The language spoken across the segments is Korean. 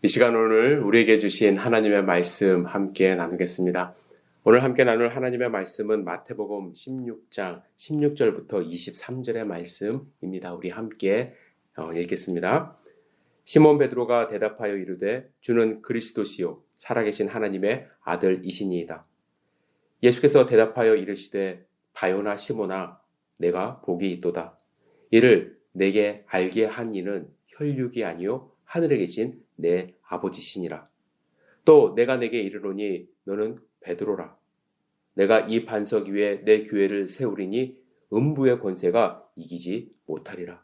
이 시간 오늘 우리에게 주신 하나님의 말씀 함께 나누겠습니다. 오늘 함께 나눌 하나님의 말씀은 마태복음 16장 16절부터 23절의 말씀입니다. 우리 함께 읽겠습니다. 시몬 베드로가 대답하여 이르되 주는 그리스도시요 살아계신 하나님의 아들이시니이다. 예수께서 대답하여 이르시되 바요나 시몬아 내가 복이 있도다. 이를 내게 알게 한 이는 혈육이 아니요 하늘에 계신 내 아버지시니라. 또 내가 내게 이르노니 너는 베드로라. 내가 이 반석 위에 내 교회를 세우리니 음부의 권세가 이기지 못하리라.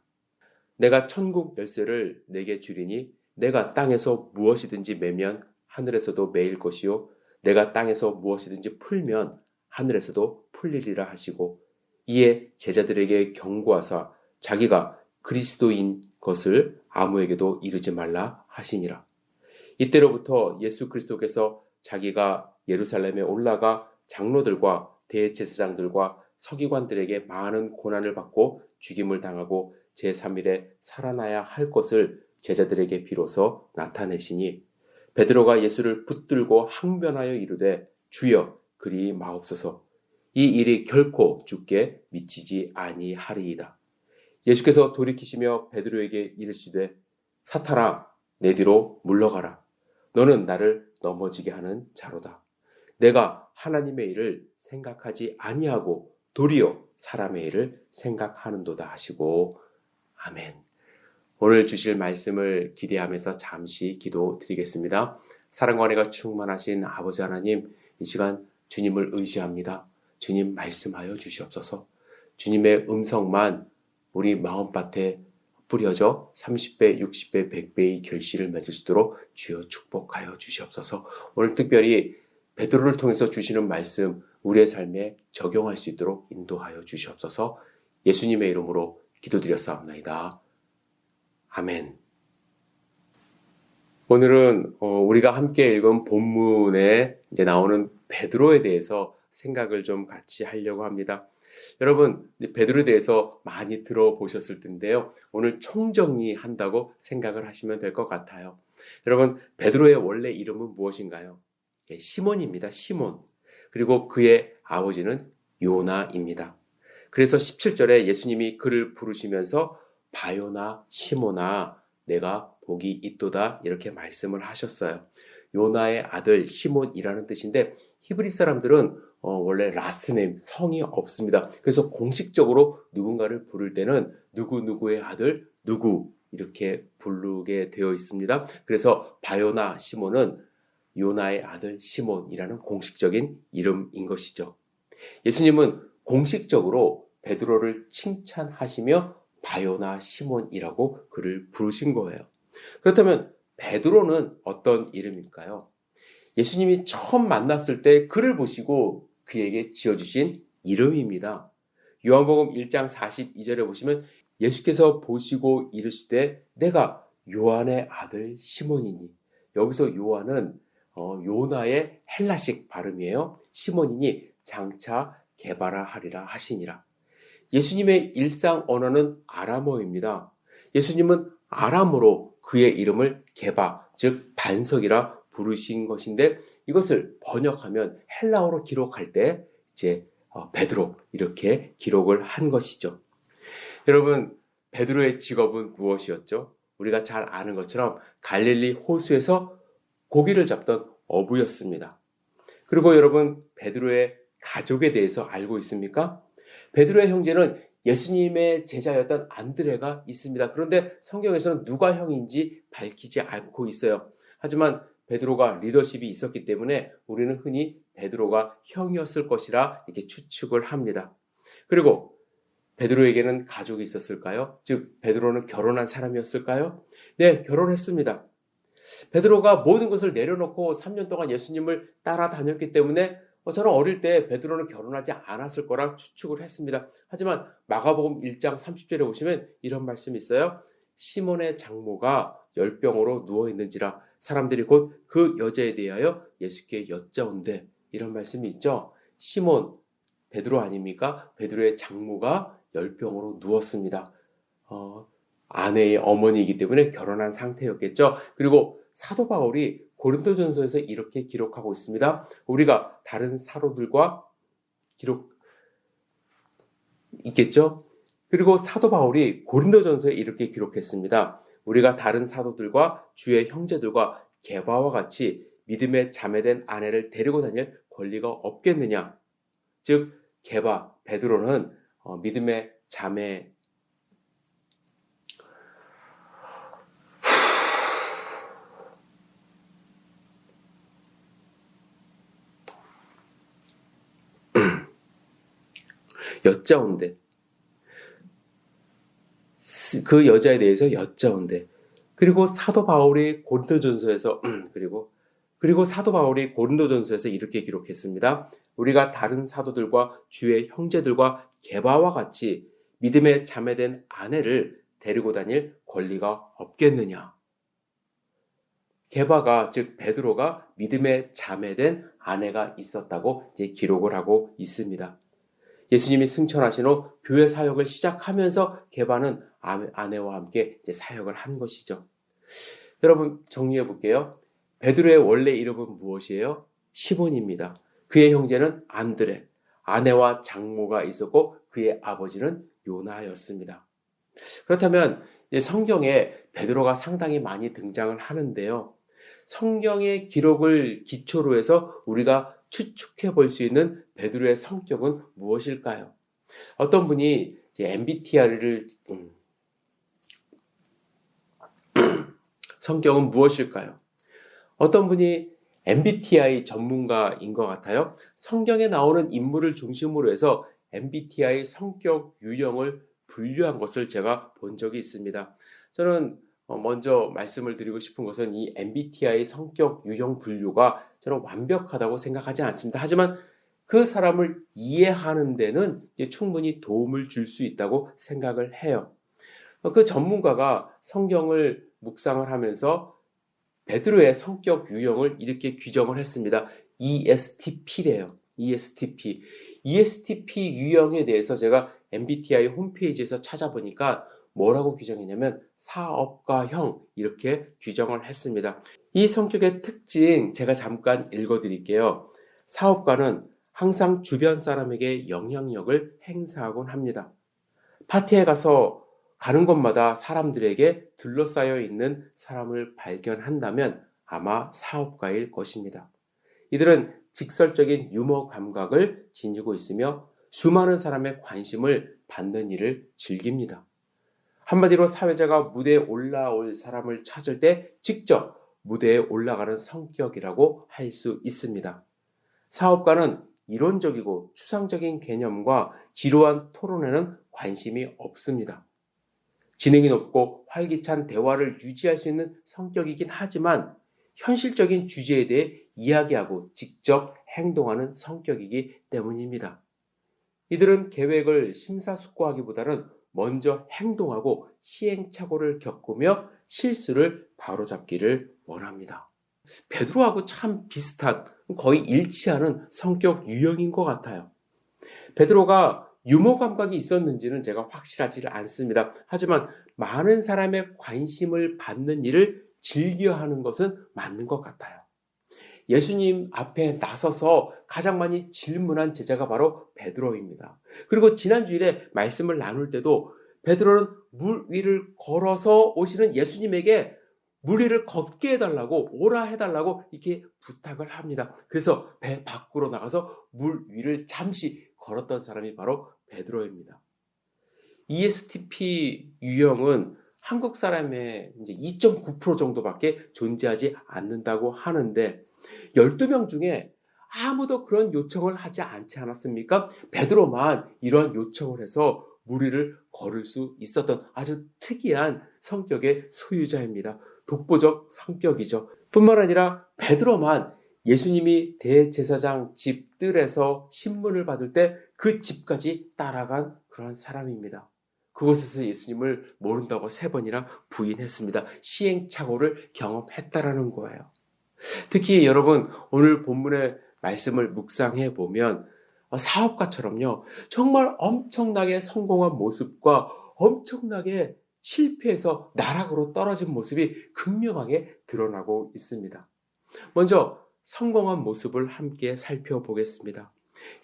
내가 천국 열쇠를 내게 주리니 내가 땅에서 무엇이든지 매면 하늘에서도 매일 것이요 내가 땅에서 무엇이든지 풀면 하늘에서도 풀리리라 하시고 이에 제자들에게 경고하사 자기가 그리스도인 것을 아무에게도 이르지 말라 하시니라. 이때로부터 예수 그리스도께서 자기가 예루살렘에 올라가 장로들과 대제사장들과 서기관들에게 많은 고난을 받고 죽임을 당하고 제3일에 살아나야 할 것을 제자들에게 비로소 나타내시니 베드로가 예수를 붙들고 항변하여 이르되 주여 그리 마옵소서. 이 일이 결코 주께 미치지 아니하리이다. 예수께서 돌이키시며 베드로에게 이르시되 사탄아 내 뒤로 물러가라. 너는 나를 넘어지게 하는 자로다. 내가 하나님의 일을 생각하지 아니하고 도리어 사람의 일을 생각하는도다 하시고 아멘. 오늘 주실 말씀을 기대하면서 잠시 기도드리겠습니다. 사랑과 은혜가 충만하신 아버지 하나님, 이 시간 주님을 의지합니다. 주님 말씀하여 주시옵소서. 주님의 음성만 우리 마음밭에 뿌려져 30배, 60배, 100배의 결실을 맺을 수 있도록 주여 축복하여 주시옵소서. 오늘 특별히 베드로를 통해서 주시는 말씀 우리의 삶에 적용할 수 있도록 인도하여 주시옵소서. 예수님의 이름으로 기도드렸사옵나이다. 아멘. 오늘은 우리가 함께 읽은 본문에 이제 나오는 베드로에 대해서 생각을 좀 같이 하려고 합니다. 여러분, 베드로에 대해서 많이 들어보셨을 텐데요. 오늘 총정리한다고 생각을 하시면 될 것 같아요. 여러분, 베드로의 원래 이름은 무엇인가요? 시몬입니다. 시몬. 그리고 그의 아버지는 요나입니다. 그래서 17절에 예수님이 그를 부르시면서 바요나 시몬아 내가 복이 있도다 이렇게 말씀을 하셨어요. 요나의 아들 시몬이라는 뜻인데 히브리 사람들은 원래 라스트네임 성이 없습니다. 그래서 공식적으로 누군가를 부를 때는 누구누구의 아들 누구 이렇게 부르게 되어 있습니다. 그래서 바요나 시몬은 요나의 아들 시몬이라는 공식적인 이름인 것이죠. 예수님은 공식적으로 베드로를 칭찬하시며 바요나 시몬이라고 그를 부르신 거예요. 그렇다면 베드로는 어떤 이름일까요? 예수님이 처음 만났을 때 그를 보시고 그에게 지어주신 이름입니다. 요한복음 1장 42절에 보시면 예수께서 보시고 이르시되 내가 요한의 아들 시몬이니 여기서 요한은 요나의 헬라식 발음이에요. 시몬이니 장차 게바라 하리라 하시니라. 예수님의 일상 언어는 아람어입니다. 예수님은 아람어로 그의 이름을 게바, 즉 반석이라 부르신 것인데 이것을 번역하면 헬라어로 기록할 때 이제 베드로 이렇게 기록을 한 것이죠. 여러분, 베드로의 직업은 무엇이었죠? 우리가 잘 아는 것처럼 갈릴리 호수에서 고기를 잡던 어부였습니다. 그리고 여러분, 베드로의 가족에 대해서 알고 있습니까? 베드로의 형제는 예수님의 제자였던 안드레가 있습니다. 그런데 성경에서는 누가 형인지 밝히지 않고 있어요. 하지만 베드로가 리더십이 있었기 때문에 우리는 흔히 베드로가 형이었을 것이라 이렇게 추측을 합니다. 그리고 베드로에게는 가족이 있었을까요? 즉 베드로는 결혼한 사람이었을까요? 네, 결혼했습니다. 베드로가 모든 것을 내려놓고 3년 동안 예수님을 따라다녔기 때문에 저는 어릴 때 베드로는 결혼하지 않았을 거라 추측을 했습니다. 하지만 마가복음 1장 30절에 보시면 이런 말씀이 있어요. 시몬의 장모가 열병으로 누워있는지라 사람들이 곧 그 여자에 대하여 예수께 여짜온대 이런 말씀이 있죠. 시몬, 베드로 아닙니까? 베드로의 장모가 열병으로 누웠습니다. 아내의 어머니이기 때문에 결혼한 상태였겠죠. 그리고 사도 바울이 고린도전서에서 이렇게 기록하고 있습니다. 우리가 다른 사도들과 기록 있겠죠? 그리고 사도 바울이 고린도전서에 이렇게 기록했습니다. 우리가 다른 사도들과 주의 형제들과 게바와 같이 믿음에 자매된 아내를 데리고 다닐 권리가 없겠느냐? 즉 게바, 베드로는 믿음의 자매 여짜온데 그 여자에 대해서 여짜온데 그리고 사도 바울이 고린도전서에서 그리고 사도 바울이 고린도전서에서 이렇게 기록했습니다. 우리가 다른 사도들과 주의 형제들과 게바와 같이 믿음에 자매된 아내를 데리고 다닐 권리가 없겠느냐? 게바가 즉 베드로가 믿음에 자매된 아내가 있었다고 이제 기록을 하고 있습니다. 예수님이 승천하신 후 교회 사역을 시작하면서 게바는 아내와 함께 이제 사역을 한 것이죠. 여러분 정리해 볼게요. 베드로의 원래 이름은 무엇이에요? 시몬입니다. 그의 형제는 안드레, 아내와 장모가 있었고 그의 아버지는 요나였습니다. 그렇다면 성경에 베드로가 상당히 많이 등장을 하는데요. 성경의 기록을 기초로 해서 우리가 추측해 볼 수 있는 베드로의 성격은 무엇일까요? 어떤 분이 MBTI를 성격은 무엇일까요? 어떤 분이 MBTI 전문가인 것 같아요. 성경에 나오는 인물을 중심으로 해서 MBTI 성격 유형을 분류한 것을 제가 본 적이 있습니다. 저는 먼저 말씀을 드리고 싶은 것은 이 MBTI 성격 유형 분류가 저는 완벽하다고 생각하지 않습니다. 하지만 그 사람을 이해하는 데는 충분히 도움을 줄 수 있다고 생각을 해요. 그 전문가가 성경을 묵상을 하면서 베드로의 성격 유형을 이렇게 규정을 했습니다. ESTP래요. ESTP. ESTP 유형에 대해서 제가 MBTI 홈페이지에서 찾아보니까 뭐라고 규정했냐면 사업가형 이렇게 규정을 했습니다. 이 성격의 특징 제가 잠깐 읽어드릴게요. 사업가는 항상 주변 사람에게 영향력을 행사하곤 합니다. 파티에 가는 곳마다 사람들에게 둘러싸여 있는 사람을 발견한다면 아마 사업가일 것입니다. 이들은 직설적인 유머 감각을 지니고 있으며 수많은 사람의 관심을 받는 일을 즐깁니다. 한마디로 사회자가 무대에 올라올 사람을 찾을 때 직접 무대에 올라가는 성격이라고 할 수 있습니다. 사업가는 이론적이고 추상적인 개념과 지루한 토론에는 관심이 없습니다. 지능이 높고 활기찬 대화를 유지할 수 있는 성격이긴 하지만 현실적인 주제에 대해 이야기하고 직접 행동하는 성격이기 때문입니다. 이들은 계획을 심사숙고하기보다는 먼저 행동하고 시행착오를 겪으며 실수를 바로잡기를 원합니다. 베드로하고 참 비슷한, 거의 일치하는 성격 유형인 것 같아요. 베드로가 유머 감각이 있었는지는 제가 확실하지 않습니다. 하지만 많은 사람의 관심을 받는 일을 즐겨하는 것은 맞는 것 같아요. 예수님 앞에 나서서 가장 많이 질문한 제자가 바로 베드로입니다. 그리고 지난 주일에 말씀을 나눌 때도 베드로는 물 위를 걸어서 오시는 예수님에게 물 위를 걷게 해달라고 오라 해달라고 이렇게 부탁을 합니다. 그래서 배 밖으로 나가서 물 위를 잠시 걸었던 사람이 바로 베드로입니다. ESTP 유형은 한국 사람의 이제 2.9% 정도밖에 존재하지 않는다고 하는데 12명 중에 아무도 그런 요청을 하지 않지 않았습니까? 베드로만 이러한 요청을 해서 물 위를 걸을 수 있었던 아주 특이한 성격의 소유자입니다. 독보적 성격이죠. 뿐만 아니라 베드로만 예수님이 대제사장 집 뜰에서 신문을 받을 때 그 집까지 따라간 그런 사람입니다. 그곳에서 예수님을 모른다고 3번이나 부인했습니다. 시행착오를 경험했다라는 거예요. 특히 여러분 오늘 본문의 말씀을 묵상해 보면 사업가처럼요. 정말 엄청나게 성공한 모습과 엄청나게 실패해서 나락으로 떨어진 모습이 극명하게 드러나고 있습니다. 먼저 성공한 모습을 함께 살펴보겠습니다.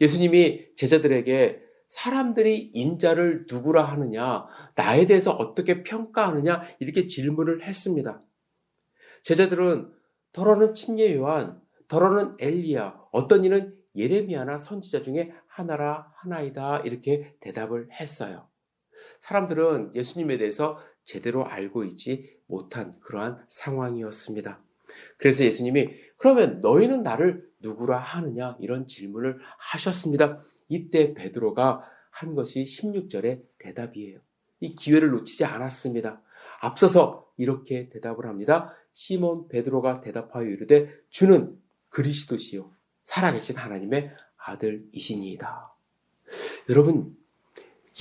예수님이 제자들에게 사람들이 인자를 누구라 하느냐, 나에 대해서 어떻게 평가하느냐 이렇게 질문을 했습니다. 제자들은 더러는 침례 요한, 더러는 엘리야, 어떤 이는 예레미야나 선지자 중에 하나이다 이렇게 대답을 했어요. 사람들은 예수님에 대해서 제대로 알고 있지 못한 그러한 상황이었습니다. 그래서 예수님이 그러면 너희는 나를 누구라 하느냐 이런 질문을 하셨습니다. 이때 베드로가 한 것이 16절의 대답이에요. 이 기회를 놓치지 않았습니다. 앞서서 이렇게 대답을 합니다. 시몬 베드로가 대답하여 이르되 주는 그리스도시요 살아계신 하나님의 아들이시니이다. 여러분,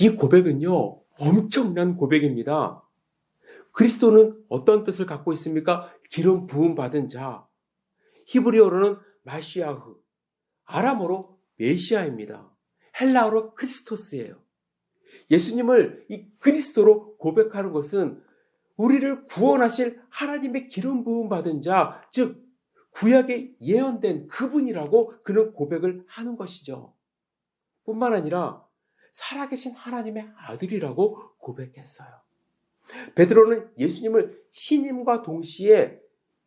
이 고백은요 엄청난 고백입니다. 그리스도는 어떤 뜻을 갖고 있습니까? 기름 부음 받은 자. 히브리어로는 마시아흐, 아람어로 메시아입니다. 헬라어로 크리스토스예요. 예수님을 이 그리스도로 고백하는 것은 우리를 구원하실 하나님의 기름 부음 받은 자, 즉 구약에 예언된 그분이라고 그는 고백을 하는 것이죠. 뿐만 아니라 살아계신 하나님의 아들이라고 고백했어요. 베드로는 예수님을 신임과 동시에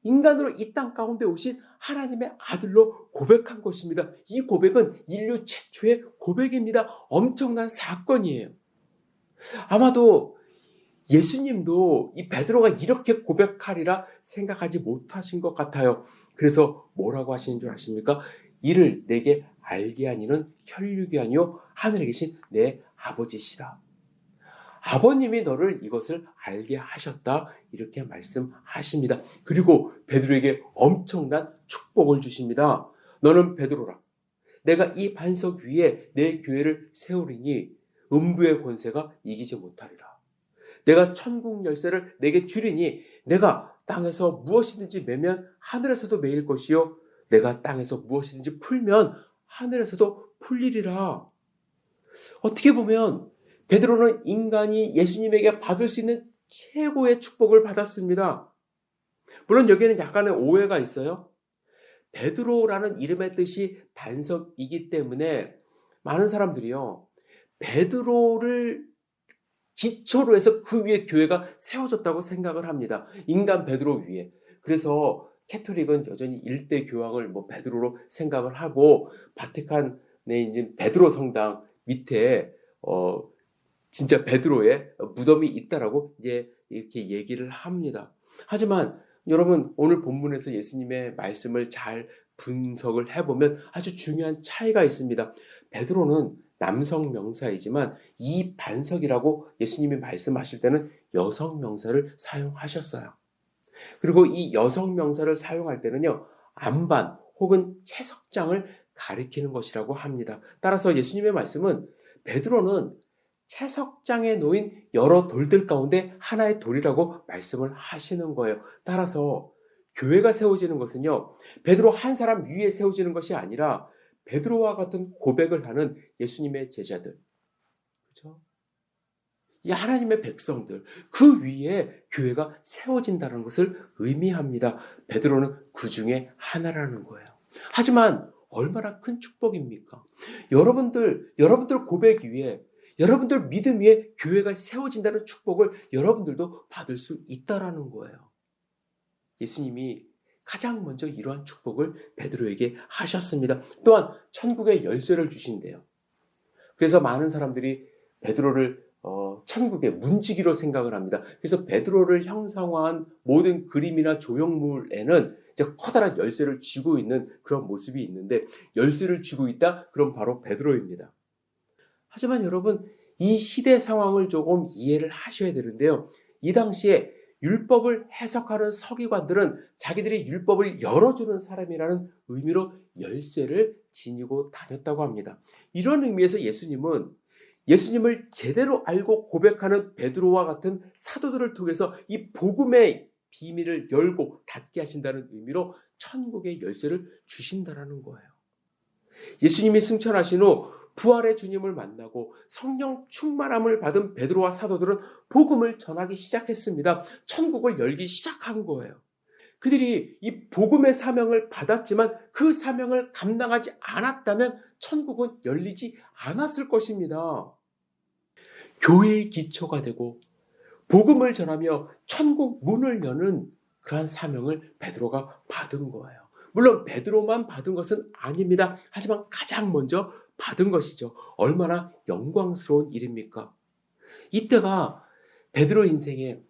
인간으로 이 땅 가운데 오신 하나님의 아들로 고백한 것입니다. 이 고백은 인류 최초의 고백입니다. 엄청난 사건이에요. 아마도 예수님도 이 베드로가 이렇게 고백하리라 생각하지 못하신 것 같아요. 그래서 뭐라고 하시는 줄 아십니까? 이를 내게 알게 하니는 혈육이 아니요 하늘에 계신 내 아버지시다. 아버님이 너를 이것을 알게 하셨다 이렇게 말씀하십니다. 그리고 베드로에게 엄청난 축복을 주십니다. 너는 베드로라. 내가 이 반석 위에 내 교회를 세우리니 음부의 권세가 이기지 못하리라. 내가 천국 열쇠를 내게 주리니 내가 땅에서 무엇이든지 매면 하늘에서도 매일 것이요 내가 땅에서 무엇이든지 풀면 하늘에서도 풀리리라. 어떻게 보면 베드로는 인간이 예수님에게 받을 수 있는 최고의 축복을 받았습니다. 물론 여기에는 약간의 오해가 있어요. 베드로라는 이름의 뜻이 반석이기 때문에 많은 사람들이요, 베드로를 기초로 해서 그 위에 교회가 세워졌다고 생각을 합니다. 인간 베드로 위에. 그래서 캐톨릭은 여전히 일대 교황을 베드로로 생각을 하고 바티칸에 이제 베드로 성당 밑에 진짜 베드로의 무덤이 있다라고 이제 이렇게 얘기를 합니다. 하지만 여러분, 오늘 본문에서 예수님의 말씀을 잘 분석을 해보면 아주 중요한 차이가 있습니다. 베드로는 남성 명사이지만 이 반석이라고 예수님이 말씀하실 때는 여성 명사를 사용하셨어요. 그리고 이 여성 명사를 사용할 때는요, 안반 혹은 채석장을 가리키는 것이라고 합니다. 따라서 예수님의 말씀은 베드로는 채석장에 놓인 여러 돌들 가운데 하나의 돌이라고 말씀을 하시는 거예요. 따라서 교회가 세워지는 것은요, 베드로 한 사람 위에 세워지는 것이 아니라 베드로와 같은 고백을 하는 예수님의 제자들, 그렇죠? 이 하나님의 백성들, 그 위에 교회가 세워진다는 것을 의미합니다. 베드로는 그 중에 하나라는 거예요. 하지만 얼마나 큰 축복입니까? 여러분들 고백 위에, 여러분들 믿음 위에 교회가 세워진다는 축복을 여러분들도 받을 수 있다라는 거예요. 예수님이 가장 먼저 이러한 축복을 베드로에게 하셨습니다. 또한 천국의 열쇠를 주신대요. 그래서 많은 사람들이 베드로를 천국의 문지기로 생각을 합니다. 그래서 베드로를 형상화한 모든 그림이나 조형물에는 이제 커다란 열쇠를 쥐고 있는 그런 모습이 있는데, 열쇠를 쥐고 있다? 그럼 바로 베드로입니다. 하지만 여러분, 이 시대 상황을 조금 이해를 하셔야 되는데요. 이 당시에 율법을 해석하는 서기관들은 자기들이 율법을 열어주는 사람이라는 의미로 열쇠를 지니고 다녔다고 합니다. 이런 의미에서 예수님을 제대로 알고 고백하는 베드로와 같은 사도들을 통해서 이 복음의 비밀을 열고 닫게 하신다는 의미로 천국의 열쇠를 주신다라는 거예요. 예수님이 승천하신 후 부활의 주님을 만나고 성령 충만함을 받은 베드로와 사도들은 복음을 전하기 시작했습니다. 천국을 열기 시작한 거예요. 그들이 이 복음의 사명을 받았지만 그 사명을 감당하지 않았다면 천국은 열리지 않았을 것입니다. 교회의 기초가 되고 복음을 전하며 천국 문을 여는 그러한 사명을 베드로가 받은 거예요. 물론 베드로만 받은 것은 아닙니다. 하지만 가장 먼저 받은 것이죠. 얼마나 영광스러운 일입니까? 이때가 베드로 인생의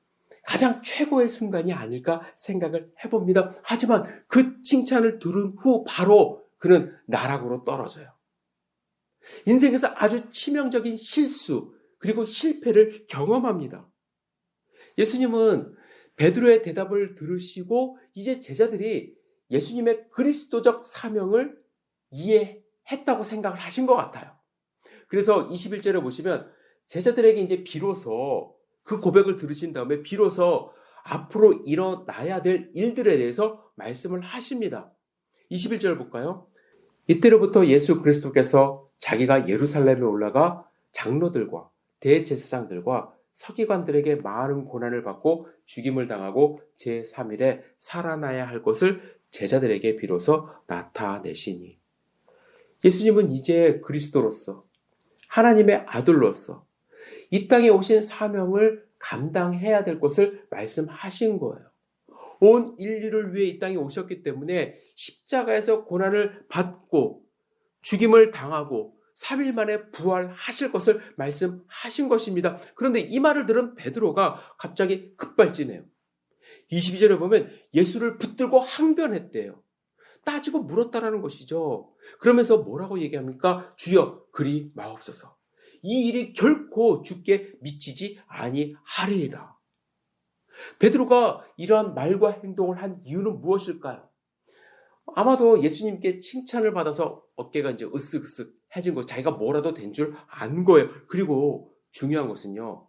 가장 최고의 순간이 아닐까 생각을 해봅니다. 하지만 그 칭찬을 들은 후 바로 그는 나락으로 떨어져요. 인생에서 아주 치명적인 실수 그리고 실패를 경험합니다. 예수님은 베드로의 대답을 들으시고 이제 제자들이 예수님의 그리스도적 사명을 이해했다고 생각을 하신 것 같아요. 그래서 21절에 보시면 제자들에게 이제 비로소 그 고백을 들으신 다음에 비로소 앞으로 일어나야 될 일들에 대해서 말씀을 하십니다. 21절 볼까요? 이때로부터 예수 그리스도께서 자기가 예루살렘에 올라가 장로들과 대제사장들과 서기관들에게 많은 고난을 받고 죽임을 당하고 제3일에 살아나야 할 것을 제자들에게 비로소 나타내시니 예수님은 이제 그리스도로서 하나님의 아들로서 이 땅에 오신 사명을 감당해야 될 것을 말씀하신 거예요. 온 인류를 위해 이 땅에 오셨기 때문에 십자가에서 고난을 받고 죽임을 당하고 3일 만에 부활하실 것을 말씀하신 것입니다. 그런데 이 말을 들은 베드로가 갑자기 급발진해요. 22절에 보면 예수를 붙들고 항변했대요. 따지고 물었다라는 것이죠. 그러면서 뭐라고 얘기합니까? 주여 그리 마옵소서. 이 일이 결코 주께 미치지 아니하리이다. 베드로가 이러한 말과 행동을 한 이유는 무엇일까요? 아마도 예수님께 칭찬을 받아서 어깨가 이제 으쓱으쓱해진 거, 자기가 뭐라도 된 줄 안 거예요. 그리고 중요한 것은요,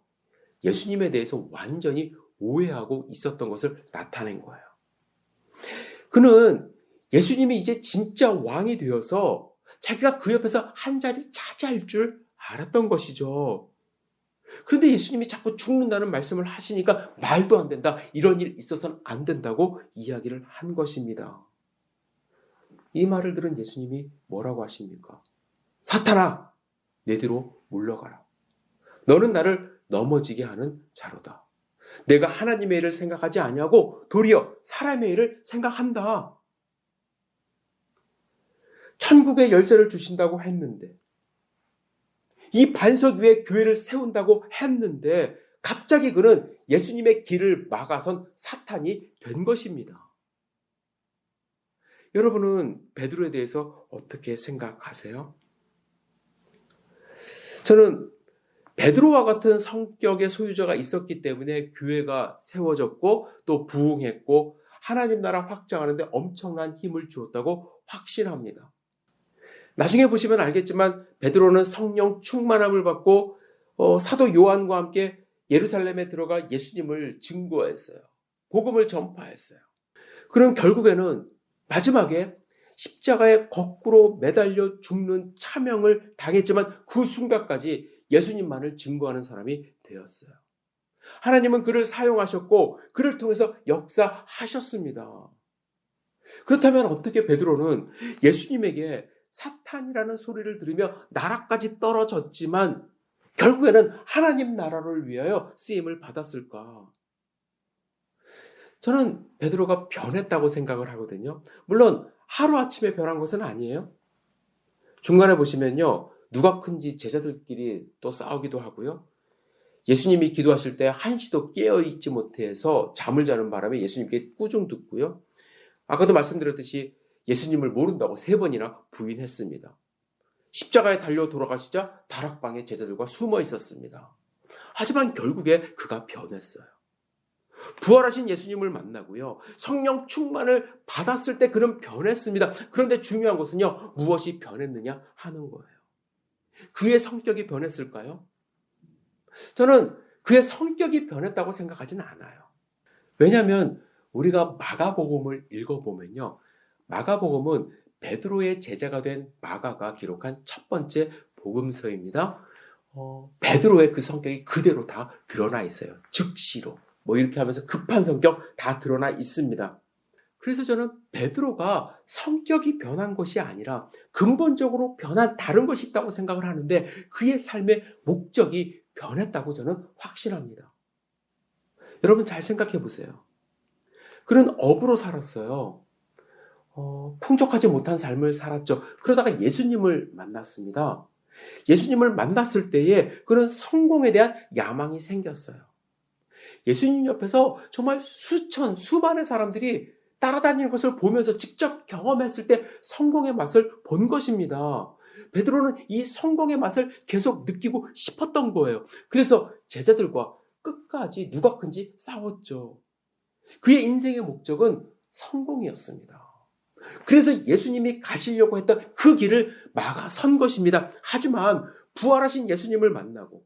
예수님에 대해서 완전히 오해하고 있었던 것을 나타낸 거예요. 그는 예수님이 이제 진짜 왕이 되어서 자기가 그 옆에서 한 자리 차지할 줄 알았던 것이죠. 그런데 예수님이 자꾸 죽는다는 말씀을 하시니까 말도 안 된다. 이런 일 있어서는 안 된다고 이야기를 한 것입니다. 이 말을 들은 예수님이 뭐라고 하십니까? 사탄아, 내 뒤로 물러가라. 너는 나를 넘어지게 하는 자로다. 내가 하나님의 일을 생각하지 아니하고 도리어 사람의 일을 생각한다. 천국의 열쇠를 주신다고 했는데 이 반석 위에 교회를 세운다고 했는데 갑자기 그는 예수님의 길을 막아선 사탄이 된 것입니다. 여러분은 베드로에 대해서 어떻게 생각하세요? 저는 베드로와 같은 성격의 소유자가 있었기 때문에 교회가 세워졌고 또 부흥했고 하나님 나라 확장하는데 엄청난 힘을 주었다고 확신합니다. 나중에 보시면 알겠지만 베드로는 성령 충만함을 받고 사도 요한과 함께 예루살렘에 들어가 예수님을 증거했어요. 복음을 전파했어요. 그럼 결국에는 마지막에 십자가에 거꾸로 매달려 죽는 차명을 당했지만 그 순간까지 예수님만을 증거하는 사람이 되었어요. 하나님은 그를 사용하셨고 그를 통해서 역사하셨습니다. 그렇다면 어떻게 베드로는 예수님에게 사탄이라는 소리를 들으며 나라까지 떨어졌지만 결국에는 하나님 나라를 위하여 쓰임을 받았을까? 저는 베드로가 변했다고 생각을 하거든요. 물론 하루아침에 변한 것은 아니에요. 중간에 보시면요. 누가 큰지 제자들끼리 또 싸우기도 하고요. 예수님이 기도하실 때 한시도 깨어있지 못해서 잠을 자는 바람에 예수님께 꾸중 듣고요. 아까도 말씀드렸듯이 예수님을 모른다고 3번이나 부인했습니다. 십자가에 달려 돌아가시자 다락방에 제자들과 숨어 있었습니다. 하지만 결국에 그가 변했어요. 부활하신 예수님을 만나고요. 성령 충만을 받았을 때 그는 변했습니다. 그런데 중요한 것은요. 무엇이 변했느냐 하는 거예요. 그의 성격이 변했을까요? 저는 그의 성격이 변했다고 생각하지는 않아요. 왜냐하면 우리가 마가복음을 읽어보면요. 마가복음은 베드로의 제자가 된 마가가 기록한 첫 번째 복음서입니다. 베드로의 그 성격이 그대로 다 드러나 있어요. 즉시로. 이렇게 하면서 급한 성격 다 드러나 있습니다. 그래서 저는 베드로가 성격이 변한 것이 아니라 근본적으로 변한 다른 것이 있다고 생각을 하는데 그의 삶의 목적이 변했다고 저는 확신합니다. 여러분 잘 생각해 보세요. 그는 업으로 살았어요. 풍족하지 못한 삶을 살았죠. 그러다가 예수님을 만났습니다. 예수님을 만났을 때에 그는 성공에 대한 야망이 생겼어요. 예수님 옆에서 정말 수많은 사람들이 따라다니는 것을 보면서 직접 경험했을 때 성공의 맛을 본 것입니다. 베드로는 이 성공의 맛을 계속 느끼고 싶었던 거예요. 그래서 제자들과 끝까지 누가 큰지 싸웠죠. 그의 인생의 목적은 성공이었습니다. 그래서 예수님이 가시려고 했던 그 길을 막아선 것입니다. 하지만 부활하신 예수님을 만나고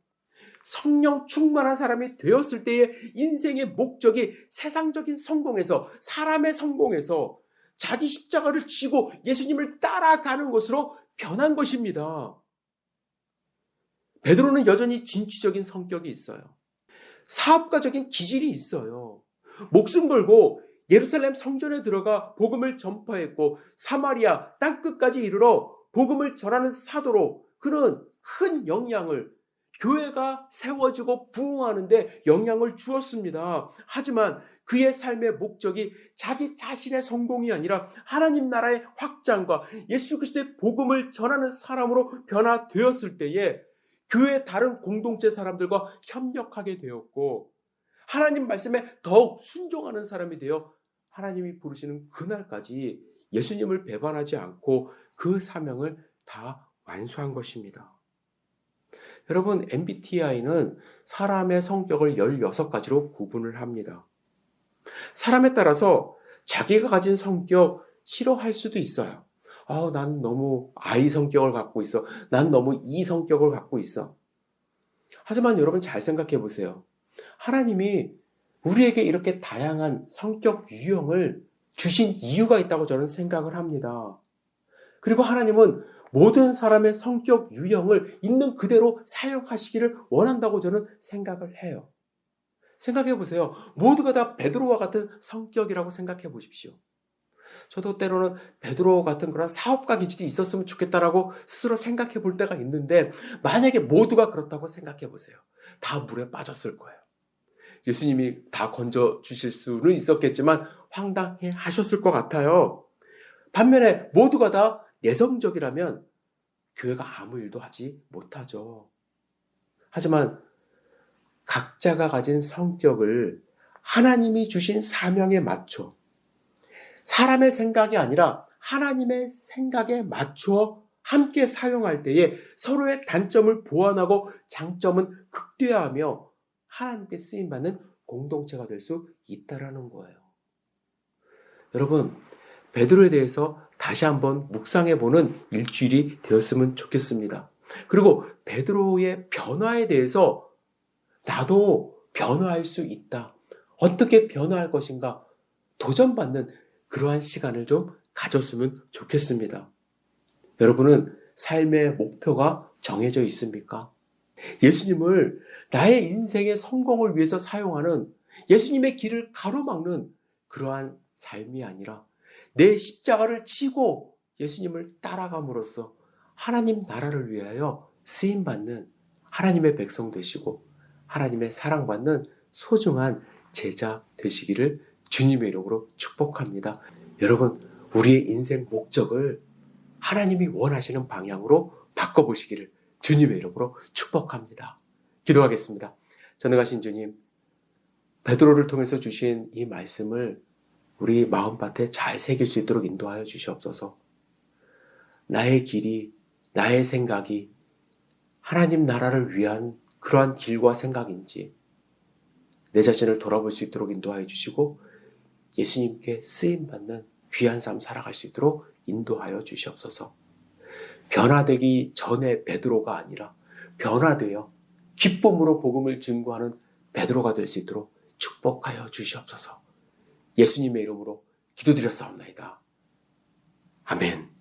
성령 충만한 사람이 되었을 때의 인생의 목적이 세상적인 성공에서 사람의 성공에서 자기 십자가를 지고 예수님을 따라가는 것으로 변한 것입니다. 베드로는 여전히 진취적인 성격이 있어요. 사업가적인 기질이 있어요. 목숨 걸고 예루살렘 성전에 들어가 복음을 전파했고 사마리아 땅끝까지 이르러 복음을 전하는 사도로 그는 큰 영향을 교회가 세워지고 부흥하는데 영향을 주었습니다. 하지만 그의 삶의 목적이 자기 자신의 성공이 아니라 하나님 나라의 확장과 예수 그리스도의 복음을 전하는 사람으로 변화되었을 때에 교회 다른 공동체 사람들과 협력하게 되었고 하나님 말씀에 더욱 순종하는 사람이 되어 하나님이 부르시는 그날까지 예수님을 배반하지 않고 그 사명을 다 완수한 것입니다. 여러분, MBTI는 사람의 성격을 16가지로 구분을 합니다. 사람에 따라서 자기가 가진 성격 싫어할 수도 있어요. 난 너무 I 성격을 갖고 있어. 난 너무 E 성격을 갖고 있어. 하지만 여러분 잘 생각해 보세요. 하나님이 우리에게 이렇게 다양한 성격 유형을 주신 이유가 있다고 저는 생각을 합니다. 그리고 하나님은 모든 사람의 성격 유형을 있는 그대로 사용하시기를 원한다고 저는 생각을 해요. 생각해 보세요. 모두가 다 베드로와 같은 성격이라고 생각해 보십시오. 저도 때로는 베드로 같은 그런 사업가 기질이 있었으면 좋겠다라고 스스로 생각해 볼 때가 있는데 만약에 모두가 그렇다고 생각해 보세요. 다 물에 빠졌을 거예요. 예수님이 다 건져 주실 수는 있었겠지만 황당해 하셨을 것 같아요. 반면에 모두가 다 내성적이라면 교회가 아무 일도 하지 못하죠. 하지만 각자가 가진 성격을 하나님이 주신 사명에 맞춰 사람의 생각이 아니라 하나님의 생각에 맞추어 함께 사용할 때에 서로의 단점을 보완하고 장점은 극대화하며 하나님께 쓰임받는 공동체가 될 수 있다라는 거예요. 여러분, 베드로에 대해서 다시 한번 묵상해보는 일주일이 되었으면 좋겠습니다. 그리고 베드로의 변화에 대해서 나도 변화할 수 있다. 어떻게 변화할 것인가 도전받는 그러한 시간을 좀 가졌으면 좋겠습니다. 여러분은 삶의 목표가 정해져 있습니까? 예수님을 나의 인생의 성공을 위해서 사용하는 예수님의 길을 가로막는 그러한 삶이 아니라 내 십자가를 지고 예수님을 따라감으로써 하나님 나라를 위하여 쓰임받는 하나님의 백성 되시고 하나님의 사랑받는 소중한 제자 되시기를 주님의 이름으로 축복합니다. 여러분, 우리의 인생 목적을 하나님이 원하시는 방향으로 바꿔보시기를 주님의 이름으로 축복합니다. 기도하겠습니다. 전능하신 주님, 베드로를 통해서 주신 이 말씀을 우리 마음밭에 잘 새길 수 있도록 인도하여 주시옵소서. 나의 길이, 나의 생각이 하나님 나라를 위한 그러한 길과 생각인지 내 자신을 돌아볼 수 있도록 인도하여 주시고 예수님께 쓰임받는 귀한 삶 살아갈 수 있도록 인도하여 주시옵소서. 변화되기 전에 베드로가 아니라 변화되어 기쁨으로 복음을 증거하는 베드로가 될 수 있도록 축복하여 주시옵소서. 예수님의 이름으로 기도드렸사옵나이다. 아멘.